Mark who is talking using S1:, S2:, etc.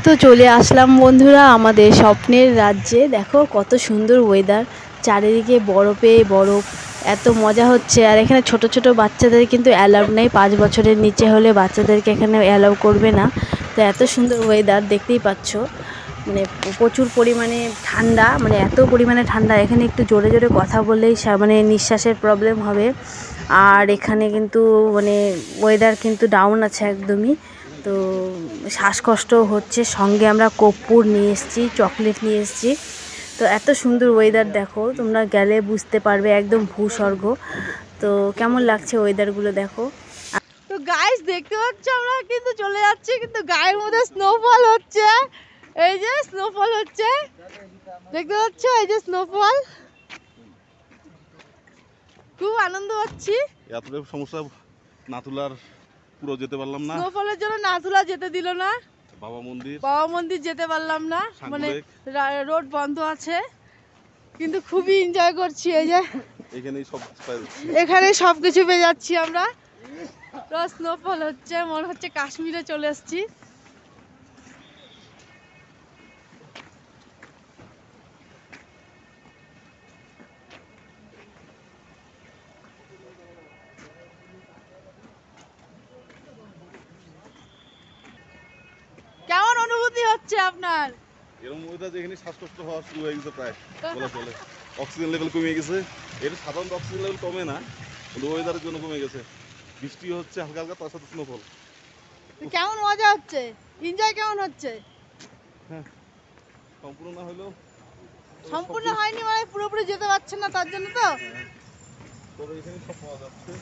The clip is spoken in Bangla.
S1: তো চলে আসলাম বন্ধুরা আমাদের স্বপ্নের রাজ্যে। দেখো কত সুন্দর ওয়েদার, চারিদিকে বরফে বরফ, এত মজা হচ্ছে। আর এখানে ছোট ছোট বাচ্চাদের কিন্তু অ্যালাউ নেই, 5 বছরের নিচে হলে বাচ্চাদেরকে এখানে অ্যালাউ করবে না। তো এত সুন্দর ওয়েদার দেখতেই পাচ্ছ, মানে প্রচুর পরিমাণে ঠান্ডা, মানে এত পরিমাণে ঠান্ডা এখানে একটু জোরে জোরে কথা বললেই মানে নিঃশ্বাসের প্রবলেম হবে। আর এখানে কিন্তু মানে ওয়েদার কিন্তু ডাউন আছে একদমই, তো শ্বাসকষ্ট হচ্ছে। সঙ্গে আমরা কর্পূর নিয়ে এসেছি, চকলেট নিয়ে এসেছি। তো এত সুন্দর ওয়েদার, দেখো তোমরা গেলে বুঝতে পারবে, একদম ভূস্বর্গ। তো কেমন লাগছে ওয়েদারগুলো দেখো।
S2: তো গাইস দেখতে পাচ্ছ আমরা কিন্তু চলে যাচ্ছি, কিন্তু গায়ের মধ্যে স্নোফল হচ্ছে। এই যে স্নোফল হচ্ছে, দেখতে পাচ্ছ, এই যে স্নোফল। খুব আনন্দ হচ্ছি।
S3: এতটা সমস্যা, নাথুলার পুরো যেতে পারলাম না,
S2: স্নোফলের জন্য নাথুলা যেতে দিল না, বাবা মন্দির যেতে পারলাম না, মানে রোড বন্ধ আছে। কিন্তু খুবই এনজয় করছি, এই যে এখানে সবকিছু পেয়ে যাচ্ছি আমরা। স্নোফল হচ্ছে, মনে হচ্ছে কাশ্মীরে চলে এসেছি। কেমন অনুভূতি হচ্ছে আপনার?
S3: এরকম ওয়েদার যেখানে শ্বাসকষ্ট হওয়া শুরু হয়ে গেছে প্রায় বলা চলে। অক্সিজেন লেভেল কমে গেছে। এটা সাধারণত অক্সিজেন লেভেল কমে না, কিন্তু ওয়েদারের জন্য কমে গেছে। বৃষ্টি হচ্ছে হালকা হালকা, তার সাথে স্নোফল।
S2: কেমন মজা হচ্ছে, এনজয় কেমন হচ্ছে?
S3: হ্যাঁ, সম্পূর্ণ না হলেও,
S2: সম্পূর্ণ হয়নি মানে পুরোপুরি যেতে পারছেন না, তার জন্য তো।
S3: তবে এখানে সব পাওয়া যাচ্ছে।